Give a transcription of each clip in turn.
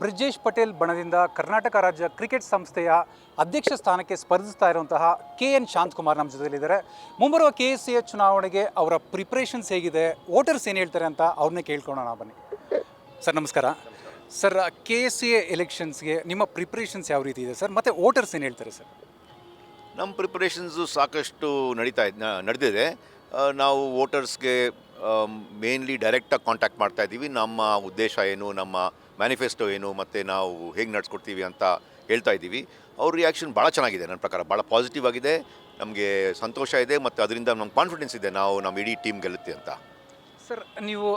ಬ್ರಿಜೇಶ್ ಪಟೇಲ್ ಬಣದಿಂದ ಕರ್ನಾಟಕ ರಾಜ್ಯ ಕ್ರಿಕೆಟ್ ಸಂಸ್ಥೆಯ ಅಧ್ಯಕ್ಷ ಸ್ಥಾನಕ್ಕೆ ಸ್ಪರ್ಧಿಸ್ತಾ ಇರುವಂತಹ KN ಶಾಂತಕುಮಾರ್ ನಮ್ಮ ಜೊತೆಲಿದ್ದಾರೆ. ಮುಂಬರುವ KSCA ಚುನಾವಣೆಗೆ ಅವರ ಪ್ರಿಪ್ರೇಷನ್ಸ್ ಹೇಗಿದೆ, ವೋಟರ್ಸ್ ಏನು ಹೇಳ್ತಾರೆ ಅಂತ ಅವ್ರನ್ನೇ ಕೇಳ್ಕೊಳ್ಳೋಣ ಬನ್ನಿ. ಸರ್ ನಮಸ್ಕಾರ. ಸರ್, KSCA ಎಲೆಕ್ಷನ್ಸ್ಗೆ ನಿಮ್ಮ ಪ್ರಿಪ್ರೇಷನ್ಸ್ ಯಾವ ರೀತಿ ಇದೆ ಸರ್, ಮತ್ತು ವೋಟರ್ಸ್ ಏನು ಹೇಳ್ತಾರೆ ಸರ್? ನಮ್ಮ ಪ್ರಿಪ್ರೇಷನ್ಸು ಸಾಕಷ್ಟು ನಡೆದಿದೆ. ನಾವು ವೋಟರ್ಸ್ಗೆ ಮೇನ್ಲಿ ಡೈರೆಕ್ಟಾಗಿ ಕಾಂಟ್ಯಾಕ್ಟ್ ಮಾಡ್ತಾ ಇದ್ದೀವಿ. ನಮ್ಮ ಉದ್ದೇಶ ಏನು, ನಮ್ಮ ಮ್ಯಾನಿಫೆಸ್ಟೋ ಏನು, ಮತ್ತು ನಾವು ಹೇಗೆ ನಡ್ಸ್ಕೊಡ್ತೀವಿ ಅಂತ ಹೇಳ್ತಾ ಇದ್ದೀವಿ. ಅವ್ರ ರಿಯಾಕ್ಷನ್ ಭಾಳ ಚೆನ್ನಾಗಿದೆ, ನನ್ನ ಪ್ರಕಾರ ಭಾಳ ಪಾಸಿಟಿವ್ ಆಗಿದೆ. ನಮಗೆ ಸಂತೋಷ ಇದೆ ಮತ್ತು ಅದರಿಂದ ನಮ್ಗೆ ಕಾನ್ಫಿಡೆನ್ಸ್ ಇದೆ ನಮ್ಮ ಇಡೀ ಟೀಮ್ ಗೆಲ್ಲುತ್ತೆ ಅಂತ. ಸರ್, ನೀವು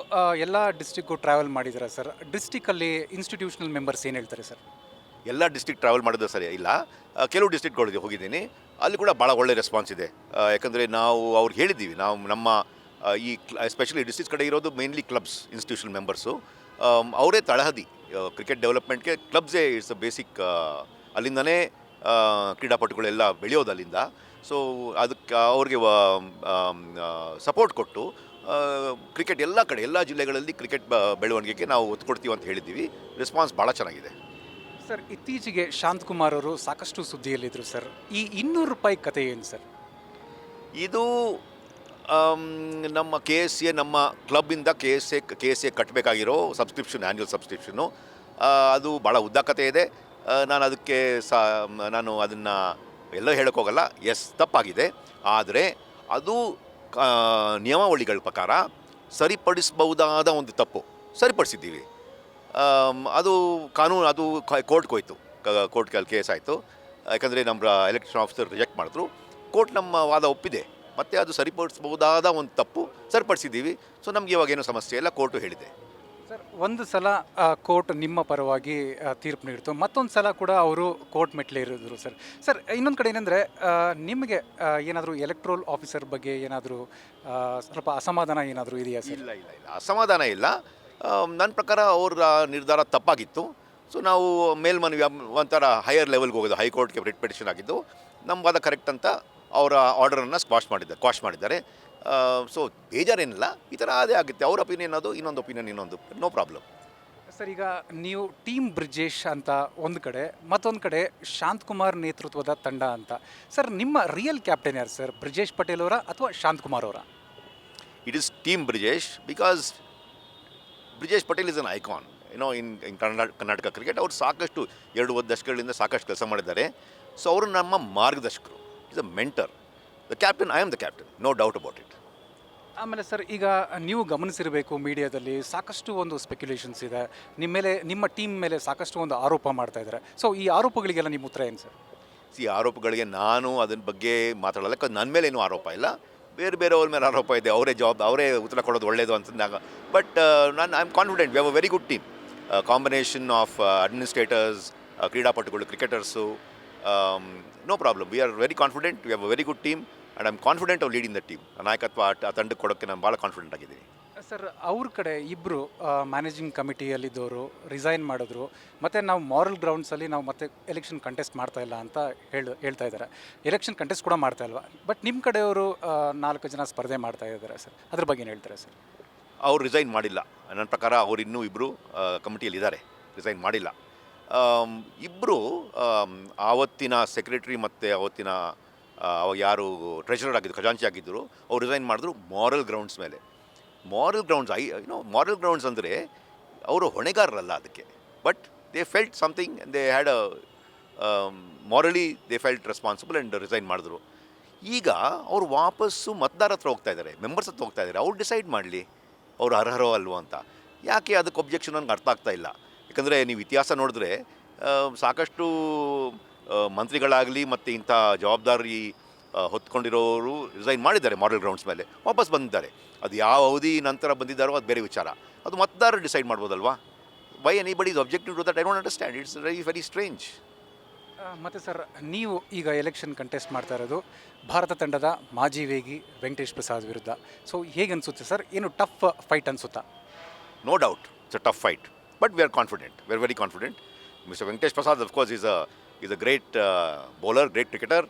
ಎಲ್ಲ ಡಿಸ್ಟಿಕ್ಕು ಟ್ರಾವೆಲ್ ಮಾಡಿದ್ದೀರಾ ಸರ್. ಡಿಸ್ಟಿಕಲ್ಲಿ ಇನ್ಸ್ಟಿಟ್ಯೂಷನಲ್ ಮೆಂಬರ್ಸ್ ಏನು ಹೇಳ್ತಾರೆ ಸರ್? ಎಲ್ಲ ಡಿಸ್ಟ್ರಿಕ್ಟ್ ಟ್ರಾವೆಲ್ ಮಾಡೋದು ಸರಿ ಇಲ್ಲ, ಕೆಲವು ಡಿಸ್ಟ್ರಿಕ್ಟ್ಗಳಿಗೆ ಹೋಗಿದ್ದೀನಿ. ಅಲ್ಲಿ ಕೂಡ ಭಾಳ ಒಳ್ಳೆ ರೆಸ್ಪಾನ್ಸ್ ಇದೆ. ಯಾಕಂದರೆ ನಾವು ಅವ್ರಿಗೆ ಹೇಳಿದ್ದೀವಿ, ನಾವು ನಮ್ಮ ಈ ಎಸ್ಪೆಷಲಿ ಡಿಸ್ಟ್ರಿಕ್ಟ್ ಕಡೆ ಇರೋದು ಮೇನ್ಲಿ ಕ್ಲಬ್ಸ್, ಇನ್ಸ್ಟಿಟ್ಯೂಷನಲ್ ಮೆಂಬರ್ಸು. ಅವರೇ ತಳಹದಿ ಕ್ರಿಕೆಟ್ ಡೆವಲಪ್ಮೆಂಟ್ಗೆ. ಕ್ಲಬ್ಸೇ ಇಟ್ಸ್ ಅ ಬೇಸಿಕ್. ಅಲ್ಲಿಂದನೇ ಕ್ರೀಡಾಪಟುಗಳೆಲ್ಲ ಬೆಳೆಯೋದು ಅಲ್ಲಿಂದ. ಸೊ ಅದಕ್ಕೆ ಅವ್ರಿಗೆ ಸಪೋರ್ಟ್ ಕೊಟ್ಟು ಕ್ರಿಕೆಟ್ ಎಲ್ಲ ಕಡೆ, ಎಲ್ಲ ಜಿಲ್ಲೆಗಳಲ್ಲಿ ಕ್ರಿಕೆಟ್ ಬೆಳವಣಿಗೆಗೆ ನಾವು ಒತ್ತು ಕೊಡ್ತೀವಿ ಅಂತ ಹೇಳಿದ್ದೀವಿ. ರೆಸ್ಪಾನ್ಸ್ ಭಾಳ ಚೆನ್ನಾಗಿದೆ. ಸರ್, ಇತ್ತೀಚೆಗೆ ಶಾಂತಕುಮಾರ್ ಅವರು ಸಾಕಷ್ಟು ಸುದ್ದಿಯಲ್ಲಿದ್ದರು ಸರ್. ಈ ₹200 ಕತೆ ಏನು ಸರ್? ಇದು ನಮ್ಮ KSCA, ನಮ್ಮ ಕ್ಲಬ್ಬಿಂದ KSCA ಕಟ್ಟಬೇಕಾಗಿರೋ ಸಬ್ಸ್ಕ್ರಿಪ್ಷನ್, ಆ್ಯನ್ಯುವಲ್ ಸಬ್ಸ್ಕ್ರಿಪ್ಷನ್ನು. ಅದು ಭಾಳ ಉದ್ದ ಕತೆ ಇದೆ. ನಾನು ಅದನ್ನು ಎಲ್ಲೋ ಹೇಳೋಕ್ಕೋಗಲ್ಲ. ಎಸ್, ತಪ್ಪಾಗಿದೆ. ಆದರೆ ಅದು ನಿಯಮಾವಳಿಗಳ ಪ್ರಕಾರ ಸರಿಪಡಿಸಬಹುದಾದ ಒಂದು ತಪ್ಪು. ಸರಿಪಡಿಸಿದ್ದೀವಿ. ಅದು ಕಾನೂನು, ಅದು ಕೋರ್ಟ್ಗೆ ಹೋಯ್ತು. ಕೋರ್ಟ್ಗೆ ಕೇಸ್ ಆಯಿತು. ಯಾಕಂದರೆ ನಮ್ಮ ಎಲೆಕ್ಷನ್ ಆಫೀಸರ್ ರಿಜೆಕ್ಟ್ ಮಾಡಿದ್ರು. ಕೋರ್ಟ್ ನಮ್ಮ ವಾದ ಒಪ್ಪಿದೆ. ಮತ್ತು ಅದು ಸರಿಪಡಿಸಬಹುದಾದ ಒಂದು ತಪ್ಪು ಸರಿಪಡಿಸಿದ್ದೀವಿ. ಸೊ ನಮಗೆ ಇವಾಗೇನೂ ಸಮಸ್ಯೆ ಇಲ್ಲ, ಕೋರ್ಟು ಹೇಳಿದೆ. ಸರ್, ಒಂದು ಸಲ ಕೋರ್ಟ್ ನಿಮ್ಮ ಪರವಾಗಿ ತೀರ್ಪು ನೀಡಿತು, ಮತ್ತೊಂದು ಸಲ ಕೂಡ ಅವರು ಕೋರ್ಟ್ ಮೆಟ್ಲೇ ಇರಿದ್ರು ಸರ್. ಸರ್, ಇನ್ನೊಂದು ಕಡೆ ಏನಂದರೆ, ನಿಮಗೆ ಏನಾದರೂ ಎಲೆಕ್ಟ್ರೋಲ್ ಆಫೀಸರ್ ಬಗ್ಗೆ ಏನಾದರೂ ಸ್ವಲ್ಪ ಅಸಮಾಧಾನ ಏನಾದರೂ ಇದೆಯಾ ಸರ್? ಇಲ್ಲ, ಅಸಮಾಧಾನ ಇಲ್ಲ. ನನ್ನ ಪ್ರಕಾರ ಅವ್ರ ನಿರ್ಧಾರ ತಪ್ಪಾಗಿತ್ತು. ಸೊ ನಾವು ಮೇಲ್ಮನವಿ ಒಂಥರ ಹೈಯರ್ ಲೆವೆಲ್ಗೆ ಹೋಗೋದು, ಹೈಕೋರ್ಟ್ಗೆ ರಿಟ್ ಪಿಟಿಷನ್ ಆಗಿದ್ದು. ನಮ್ಮ ವಾದ ಕರೆಕ್ಟ್ ಅಂತ ಅವರ ಆರ್ಡರನ್ನು ಕ್ವಾಶ್ ಮಾಡಿದ್ದಾರೆ. ಸೊ ಬೇಜಾರೇನಿಲ್ಲ. ಈ ಥರ ಅದೇ ಆಗುತ್ತೆ. ಅವ್ರ ಒಪಿನಿಯನ್ ಅದು, ಇನ್ನೊಂದು ಒಪಿನಿಯನ್ ಇನ್ನೊಂದು, ನೋ ಪ್ರಾಬ್ಲಮ್. ಸರ್, ಈಗ ನೀವು ಟೀಮ್ ಬ್ರಿಜೇಶ್ ಅಂತ ಒಂದು ಕಡೆ, ಮತ್ತೊಂದು ಕಡೆ ಶಾಂತಕುಮಾರ್ ನೇತೃತ್ವದ ತಂಡ ಅಂತ. ಸರ್, ನಿಮ್ಮ ರಿಯಲ್ ಕ್ಯಾಪ್ಟನ್ ಯಾರು ಸರ್, ಬ್ರಿಜೇಶ್ ಪಟೇಲ್ ಅವರ ಅಥವಾ ಶಾಂತಕುಮಾರ್ ಅವರ? It is team Brijesh, because Brijesh Patel is an icon in Karnataka cricket. ಅವರು ಸಾಕಷ್ಟು 2 ದಶಕಗಳಿಂದ ಸಾಕಷ್ಟು ಕೆಲಸ ಮಾಡಿದ್ದಾರೆ. ಸೊ ಅವರು ನಮ್ಮ ಮಾರ್ಗದರ್ಶಕರು. Is a mentor. The captain, I am the captain, no doubt about it. ಆಮೇಲೆ ಸರ್, ಈಗ ನೀವು ಗಮನಿಸಿರಬೇಕು, ಮೀಡಿಯಾದಲ್ಲಿ ಸಾಕಷ್ಟು ಒಂದು ಸ್ಪೆಕ್ಯುಲೇಷನ್ಸ್ ಇದೆ ನಿಮ್ಮ ಮೇಲೆ, ನಿಮ್ಮ ಟೀಮ್ ಮೇಲೆ ಸಾಕಷ್ಟು ಒಂದು ಆರೋಪ ಮಾಡ್ತಾ ಇದ್ದಾರೆ. ಸೊ ಈ ಆರೋಪಗಳಿಗೆಲ್ಲ ನಿಮ್ಮ ಉತ್ತರ ಏನು ಸರ್? ಆರೋಪಗಳಿಗೆ ನಾನು ಅದನ್ನ ಬಗ್ಗೆ ಮಾತಾಡಲ್ಲ. ಯಾಕಂದ್ರೆ ನನ್ನ ಮೇಲೆ ಏನೂ ಆರೋಪ ಇಲ್ಲ, ಬೇರೆಯವ್ರ ಮೇಲೆ ಆರೋಪ ಇದೆ. ಅವರೇ ಉತ್ತರ ಕೊಡೋದು ಒಳ್ಳೆಯದು ಅಂತಂದಾಗ. But I am confident. We have a very good team, combination of administrators, ಕ್ರೀಡಾಪಟುಗಳು, cricketers. No problem. We are very confident. We have a very good team and I am confident of leading the team. ನಾಯಕತ್ವ ಆ ತಂಡಕ್ಕೆ ಕೊಡೋಕ್ಕೆ ನಾನು ಭಾಳ confident ಆಗಿದ್ದೀನಿ. Sir, ಅವ್ರ ಕಡೆ ಇಬ್ಬರು ಮ್ಯಾನೇಜಿಂಗ್ ಕಮಿಟಿಯಲ್ಲಿದ್ದವರು ರಿಸೈನ್ ಮಾಡಿದ್ರು, ಮತ್ತು ನಾವು ಮಾರಲ್ ಗ್ರೌಂಡ್ಸಲ್ಲಿ ನಾವು ಮತ್ತೆ ಎಲೆಕ್ಷನ್ ಕಂಟೆಸ್ಟ್ ಮಾಡ್ತಾ ಇಲ್ಲ ಅಂತ ಹೇಳ್ತಾ ಇದ್ದಾರೆ. ಎಲೆಕ್ಷನ್ ಕಂಟೆಸ್ಟ್ ಕೂಡ ಮಾಡ್ತಾ ಇಲ್ವಾ? ಬಟ್ ನಿಮ್ಮ ಕಡೆಯವರು 4 ಜನ ಸ್ಪರ್ಧೆ ಮಾಡ್ತಾ ಇದ್ದಾರೆ ಸರ್. ಅದ್ರ ಬಗ್ಗೆ ಏನು ಹೇಳ್ತಾರೆ ಸರ್? ಅವ್ರು ರಿಸೈನ್ ಮಾಡಿಲ್ಲ. ನನ್ನ ಪ್ರಕಾರ ಅವ್ರು ಇನ್ನೂ ಇಬ್ಬರು ಕಮಿಟಿಯಲ್ಲಿದ್ದಾರೆ, ರಿಸೈನ್ ಮಾಡಿಲ್ಲ. ಇಬ್ಬರು ಆವತ್ತಿನ ಸೆಕ್ರೆಟ್ರಿ ಮತ್ತು ಆವತ್ತಿನ ಯಾರು ಟ್ರೆಷರರ್ ಆಗಿದ್ದು, ಖಜಾಂಚಿ ಆಗಿದ್ದರು, ಅವ್ರು ರಿಸೈನ್ ಮಾಡಿದ್ರು ಮಾರಲ್ ಗ್ರೌಂಡ್ಸ್ ಮೇಲೆ. ಮಾರಲ್ ಗ್ರೌಂಡ್ಸ್, ಮಾರಲ್ ಗ್ರೌಂಡ್ಸ್ ಅಂದರೆ ಅವರು ಹೊಣೆಗಾರರಲ್ಲ ಅದಕ್ಕೆ. But they felt something, they had morally they felt responsible and resign ಮಾಡಿದ್ರು. ಈಗ ಅವರು ವಾಪಸ್ಸು ಮತದಾರ ಹತ್ರ ಹೋಗ್ತಾ ಇದ್ದಾರೆ, ಮೆಂಬರ್ಸ್ ಹತ್ರ ಹೋಗ್ತಾ ಇದ್ದಾರೆ. ಅವ್ರು ಡಿಸೈಡ್ ಮಾಡಲಿ ಅವ್ರು ಅರ್ಹರೋ ಅಲ್ವೋ ಅಂತ. ಯಾಕೆ ಅದಕ್ಕೆ ಒಬ್ಜೆಕ್ಷನ್ ನನಗೆ ಅರ್ಥ ಆಗ್ತಾ ಇಲ್ಲ. ಯಾಕಂದರೆ ನೀವು ಇತಿಹಾಸ ನೋಡಿದ್ರೆ ಸಾಕಷ್ಟು ಮಂತ್ರಿಗಳಾಗಲಿ ಮತ್ತು ಇಂಥ ಜವಾಬ್ದಾರಿ ಹೊತ್ಕೊಂಡಿರೋರು ರಿಸೈನ್ ಮಾಡಿದ್ದಾರೆ ಮಾರಲ್ ಗ್ರೌಂಡ್ಸ್ ಮೇಲೆ, ವಾಪಸ್ ಬಂದಿದ್ದಾರೆ. ಅದು ಯಾವ ಅವಧಿ ನಂತರ ಬಂದಿದ್ದಾರೋ ಅದು ಬೇರೆ ವಿಚಾರ. ಅದು ಮತದಾರರು ಡಿಸೈಡ್ ಮಾಡ್ಬೋದಲ್ವಾ? Why anybody is objective to that? I don't understand. It's very strange. ಮತ್ತು ಸರ್, ನೀವು ಈಗ ಎಲೆಕ್ಷನ್ ಕಂಟೆಸ್ಟ್ ಮಾಡ್ತಾ ಇರೋದು ಭಾರತ ತಂಡದ ಮಾಜಿ ವೇಗಿ ವೆಂಕಟೇಶ್ ಪ್ರಸಾದ್ ವಿರುದ್ಧ. ಸೊ ಹೇಗೆ ಅನಿಸುತ್ತೆ ಸರ್? ಏನು ಟಫ್ ಫೈಟ್ ಅನಿಸುತ್ತಾ? No doubt, it's a tough fight, but we are confident. We are very confident. Mister Venkatesh Prasad of course is a great bowler, great cricketer.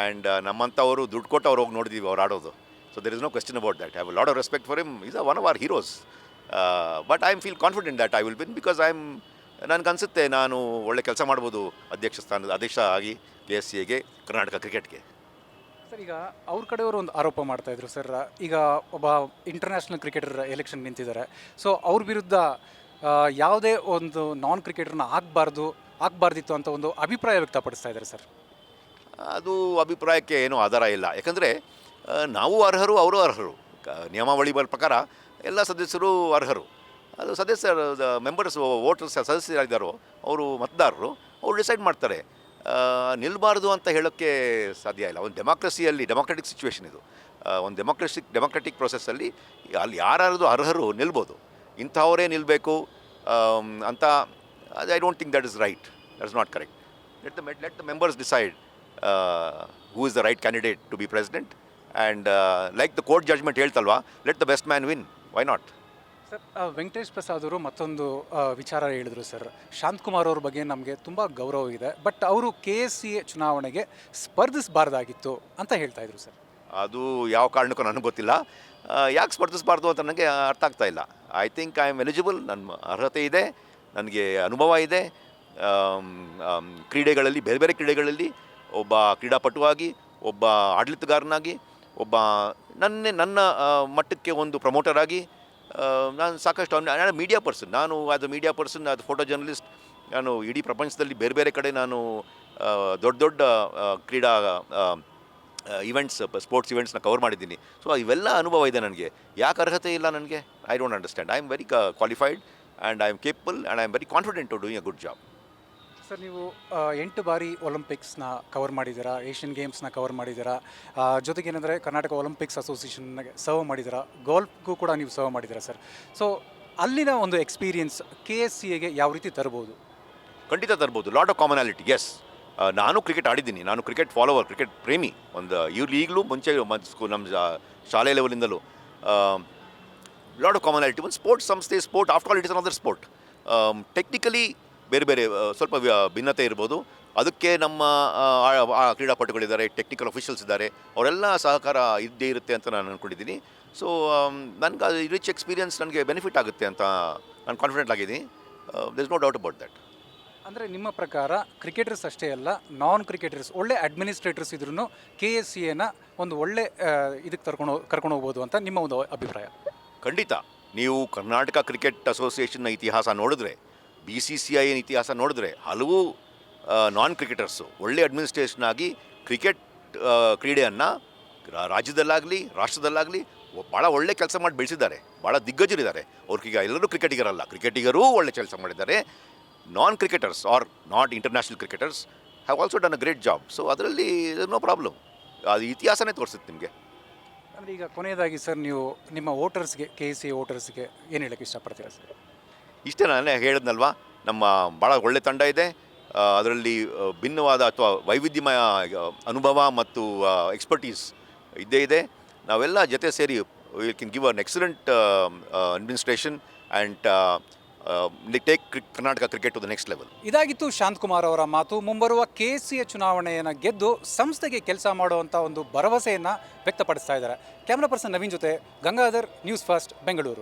And ನಮ್ಮಂಥವರು ದುಡ್ಡು ಕೊಟ್ಟು ಅವ್ರು ಹೋಗಿ ನೋಡಿದ್ದೀವಿ ಅವ್ರು ಆಡೋದು. So there is no question about that. I have a lot of respect for him. Is one of our heroes. But I feel confident that I will win because I'm ನನಗನ್ಸುತ್ತೆ ನಾನು ಒಳ್ಳೆ ಕೆಲಸ ಮಾಡ್ಬೋದು ಅಧ್ಯಕ್ಷ ಆಗಿ KSCAಗೆ, ಕರ್ನಾಟಕ ಕ್ರಿಕೆಟ್ಗೆ. ಸರ್, ಈಗ ಅವ್ರ ಕಡೆಯವರು ಒಂದು ಆರೋಪ ಮಾಡ್ತಾ ಇದ್ರು ಸರ್. ಈಗ ಒಬ್ಬ ಇಂಟರ್ನ್ಯಾಷನಲ್ ಕ್ರಿಕೆಟರ್ ಎಲೆಕ್ಷನ್ ನಿಂತಿದ್ದಾರೆ. ಸೊ ಅವ್ರ ವಿರುದ್ಧ ಯಾವುದೇ ಒಂದು ನಾನ್ ಕ್ರಿಕೆಟರ್ನ ಆಗಬಾರ್ದಿತ್ತು ಅಂತ ಒಂದು ಅಭಿಪ್ರಾಯ ವ್ಯಕ್ತಪಡಿಸ್ತಾ ಇದ್ದಾರೆ ಸರ್. ಅದು ಅಭಿಪ್ರಾಯಕ್ಕೆ ಏನೂ ಆಧಾರ ಇಲ್ಲ. ಯಾಕಂದರೆ ನಾವು ಅರ್ಹರು, ಅವರು ಅರ್ಹರು. ನಿಯಮಾವಳಿ ಪ್ರಕಾರ ಎಲ್ಲ ಸದಸ್ಯರು ಅರ್ಹರು. ಅದು ಮೆಂಬರ್ಸ್ ವೋಟರ್ಸ್ ಸದಸ್ಯರಾಗಿದ್ದಾರೋ ಅವರು ಮತದಾರರು, ಅವರು ಡಿಸೈಡ್ ಮಾಡ್ತಾರೆ. ನಿಲ್ಲಬಾರ್ದು ಅಂತ ಹೇಳೋಕ್ಕೆ ಸಾಧ್ಯ ಇಲ್ಲ. ಒಂದು ಡೆಮಾಕ್ರೆಟಿಕ್ ಸಿಚುವೇಶನ್ ಇದು. ಒಂದು ಡೆಮಾಕ್ರೆಟಿಕ್ ಪ್ರೊಸೆಸ್ಸಲ್ಲಿ ಅಲ್ಲಿ ಯಾರು ಅರ್ಹರು ನಿಲ್ಬೋದು. ಇಂಥವರೇ ನಿಲ್ಲಬೇಕು ಅಂತ I don't think that is right. That is not correct. Let the members decide who is the right candidate to be president. And like the court judgement ಹೇಳ್ತಲ್ವಾ, let the best man win. Why not? Sir, Venkatesh Prasad ಅವರು ಮತ್ತೊಂದು ವಿಚಾರ ಹೇಳಿದರು sir. Shanthakumar ಅವ್ರ ಬಗ್ಗೆ ನಮಗೆ ತುಂಬ ಗೌರವ ಇದೆ, ಬಟ್ ಅವರು KSCA ಚುನಾವಣೆಗೆ ಸ್ಪರ್ಧಿಸಬಾರ್ದಾಗಿತ್ತು ಅಂತ ಹೇಳ್ತಾ ಇದ್ರು ಸರ್. ಅದು ಯಾವ ಕಾರಣಕ್ಕೂ ನನಗೆ ಗೊತ್ತಿಲ್ಲ. ಯಾಕೆ ಸ್ಪರ್ಧಿಸಬಾರ್ದು ಅಂತ ನನಗೆ ಅರ್ಥ ಆಗ್ತಾ ಇಲ್ಲ. I think I am eligible. ನನ್ನ ಅರ್ಹತೆ ಇದೆ, ನನಗೆ ಅನುಭವ ಇದೆ. ಕ್ರೀಡೆಗಳಲ್ಲಿ, ಬೇರೆ ಬೇರೆ ಕ್ರೀಡೆಗಳಲ್ಲಿ ಒಬ್ಬ ಕ್ರೀಡಾಪಟುವಾಗಿ, ಒಬ್ಬ ಆಡಳಿತಗಾರನಾಗಿ, ಒಬ್ಬ ನನ್ನ ಮಟ್ಟಕ್ಕೆ ಒಂದು ಪ್ರಮೋಟರ್ ಆಗಿ ನಾನು ಸಾಕಷ್ಟು ಮೀಡಿಯಾ ಪರ್ಸನ್. ನಾನು as a media person, as photo journalist, ನಾನು ಇಡೀ ಪ್ರಪಂಚದಲ್ಲಿ ಬೇರೆ ಬೇರೆ ಕಡೆ ನಾನು ದೊಡ್ಡ ಕ್ರೀಡಾ ಇವೆಂಟ್ಸ್, ಸ್ಪೋರ್ಟ್ಸ್ ಇವೆಂಟ್ಸ್ನ ಕವರ್ ಮಾಡಿದ್ದೀನಿ. ಸೊ ಇವೆಲ್ಲ ಅನುಭವ ಇದೆ ನನಗೆ. ಯಾಕೆ ಅರ್ಹತೆ ಇಲ್ಲ ನನಗೆ? I don't understand. I am very qualified and I am capable and I am very confident to doing a good job. Sir, ನೀವು 8 ಬಾರಿ ಒಲಿಂಪಿಕ್ಸ್ನ ಕವರ್ ಮಾಡಿದ್ದೀರಾ, ಏಷ್ಯನ್ ಗೇಮ್ಸ್ನ ಕವರ್ ಮಾಡಿದ್ದೀರಾ, ಜೊತೆಗೇನೆಂದರೆ ಕರ್ನಾಟಕ ಒಲಿಂಪಿಕ್ಸ್ ಅಸೋಸಿಯೇಷನ್ಗೆ ಸರ್ವ್ ಮಾಡಿದ್ದೀರಾ, ಗೋಲ್ಫ್ಗೂ ಕೂಡ ನೀವು ಸರ್ವ್ ಮಾಡಿದ್ದೀರಾ ಸರ್. ಸೊ ಅಲ್ಲಿನ ಒಂದು ಎಕ್ಸ್ಪೀರಿಯನ್ಸ್ KSCAಗೆ ಯಾವ ರೀತಿ ತರ್ಬೋದು? ಖಂಡಿತ ತರ್ಬೋದು. Lot of commonality. ಎಸ್, ನಾನು ಕ್ರಿಕೆಟ್ ಆಡಿದ್ದೀನಿ. ನಾನು ಕ್ರಿಕೆಟ್ ಫಾಲೋವರ್, ಕ್ರಿಕೆಟ್ ಪ್ರೇಮಿ. ಒಂದು ಈಗಲೂ ಮುಂಚೆ ನಮ್ಮ ಶಾಲೆ ಲೆವೆಲಿಂದಲೂ ಲಾಟ್ ಆಫ್ ಕಾಮನಾಲಿಟಿ. ಒಂದು ಸ್ಪೋರ್ಟ್ಸ್ ಸಂಸ್ಥೆ, sport after all it is another sport. Technically ಬೇರೆ ಬೇರೆ ಸ್ವಲ್ಪ ಭಿನ್ನತೆ ಇರ್ಬೋದು. ಅದಕ್ಕೆ ನಮ್ಮ ಕ್ರೀಡಾಪಟುಗಳಿದ್ದಾರೆ, ಟೆಕ್ನಿಕಲ್ ಅಫಿಷಿಯಲ್ಸ್ ಇದ್ದಾರೆ, ಅವರೆಲ್ಲ ಸಹಕಾರ ಇದ್ದೇ ಇರುತ್ತೆ ಅಂತ ನಾನು ಅಂದ್ಕೊಂಡಿದ್ದೀನಿ. ಸೊ ನನಗೆ ಅದು ರಿಚ್ ಎಕ್ಸ್ಪೀರಿಯನ್ಸ್ ನನಗೆ ಬೆನಿಫಿಟ್ ಆಗುತ್ತೆ ಅಂತ ನಾನು ಕಾನ್ಫಿಡೆಂಟ್ ಆಗಿದ್ದೀನಿ. There is no doubt about that. ಅಂದರೆ ನಿಮ್ಮ ಪ್ರಕಾರ ಕ್ರಿಕೆಟರ್ಸ್ ಅಷ್ಟೇ ಅಲ್ಲ, ನಾನ್ ಕ್ರಿಕೆಟರ್ಸ್, ಒಳ್ಳೆ ಅಡ್ಮಿನಿಸ್ಟ್ರೇಟರ್ಸ್ ಇದ್ರೂ KSCAನ ಒಂದು ಒಳ್ಳೆ ಇದಕ್ಕೆ ಕರ್ಕೊಂಡು ಹೋಗ್ಬೋದು ಅಂತ ನಿಮ್ಮ ಒಂದು ಅಭಿಪ್ರಾಯ? ಖಂಡಿತ. ನೀವು ಕರ್ನಾಟಕ ಕ್ರಿಕೆಟ್ ಅಸೋಸಿಯೇಷನ್ನ ಇತಿಹಾಸ ನೋಡಿದ್ರೆ, BCCI ಇತಿಹಾಸ ನೋಡಿದ್ರೆ, ಹಲವು ನಾನ್ ಕ್ರಿಕೆಟರ್ಸು ಒಳ್ಳೆ ಅಡ್ಮಿನಿಸ್ಟ್ರೇಷನ್ ಆಗಿ ಕ್ರಿಕೆಟ್ ಕ್ರೀಡೆಯನ್ನು ರಾಜ್ಯದಲ್ಲಾಗಲಿ ರಾಷ್ಟ್ರದಲ್ಲಾಗಲಿ ಭಾಳ ಒಳ್ಳೆ ಕೆಲಸ ಮಾಡಿ ಬೆಳೆಸಿದ್ದಾರೆ. ಭಾಳ ದಿಗ್ಗಜರಿದ್ದಾರೆ. ಅವ್ರಿಗೀಗ ಎಲ್ಲರೂ ಕ್ರಿಕೆಟಿಗರೂ ಒಳ್ಳೆ ಕೆಲಸ ಮಾಡಿದ್ದಾರೆ. Non cricketers are not international cricketers have also done a great job. So ಅದರಲ್ಲಿ ನೋ ಪ್ರಾಬ್ಲಮ್. ಅದು ಇತಿಹಾಸನೇ ತೋರಿಸುತ್ತೆ ನಿಮಗೆ. ಅಂದರೆ ಈಗ ಕೊನೆಯದಾಗಿ ಸರ್, ನೀವು ನಿಮ್ಮ ವೋಟರ್ಸ್ಗೆ, KSCA ವೋಟರ್ಸ್ಗೆ ಏನು ಹೇಳೋಕ್ಕೆ ಇಷ್ಟಪಡ್ತೀರಾ ಸರ್? ಇಷ್ಟೇ ನಾನೇ ಹೇಳಿದ್ನಲ್ವಾ, ನಮ್ಮ ಭಾಳ ಒಳ್ಳೆ ತಂಡ ಇದೆ. ಅದರಲ್ಲಿ ಭಿನ್ನವಾದ ಅಥವಾ ವೈವಿಧ್ಯಮಯ ಅನುಭವ ಮತ್ತು ಎಕ್ಸ್ಪರ್ಟೀಸ್ ಇದ್ದೇ ಇದೆ. ನಾವೆಲ್ಲ ಜೊತೆ ಸೇರಿ we can give an excellent administration and take Karnataka cricket to the next level. ಇದಾಗಿತ್ತು ಶಾಂತಕುಮಾರ್ ಅವರ ಮಾತು. ಮುಂಬರುವ KSCA ಚುನಾವಣೆಯನ್ನು ಗೆದ್ದು ಸಂಸ್ಥೆಗೆ ಕೆಲಸ ಮಾಡುವಂಥ ಒಂದು ಭರವಸೆಯನ್ನು ವ್ಯಕ್ತಪಡಿಸ್ತಾ ಇದ್ದಾರೆ. ಕ್ಯಾಮ್ರಾ ಪರ್ಸನ್ ನವೀನ್ ಜೊತೆ ಗಂಗಾಧರ್, ನ್ಯೂಸ್ ಫಸ್ಟ್, ಬೆಂಗಳೂರು.